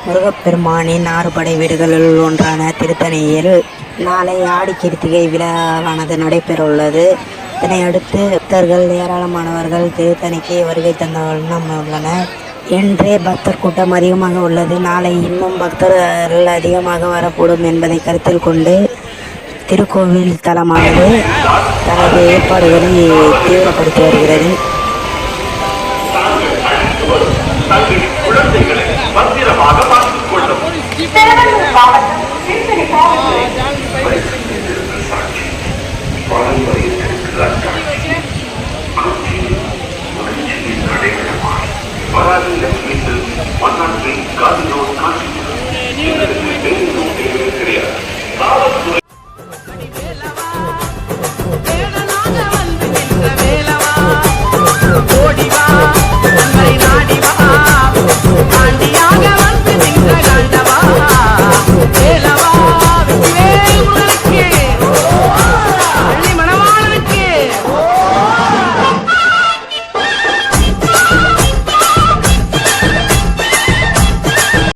முருகப்பெருமானின் 6 படை வீடுகளுள் ஒன்றான திருத்தணியில் நாளை ஆடி கிருத்திகை விழாவானது நடைபெறவுள்ளது. இதனையடுத்து பக்தர்கள் ஏராளமானவர்கள் திருத்தணிக்கு வருகை தந்த வண்ணம் உள்ளனர். இன்றே பக்தர் கூட்டம் அதிகமாக உள்ளது. நாளை இன்னும் பக்தர்கள் அதிகமாக வரக்கூடும் என்பதை கருத்தில் கொண்டு திருக்கோவில் தலமானது தனது ஏற்பாடுகளை தீவிரப்படுத்தி வருகிறது. குழந்தைகளை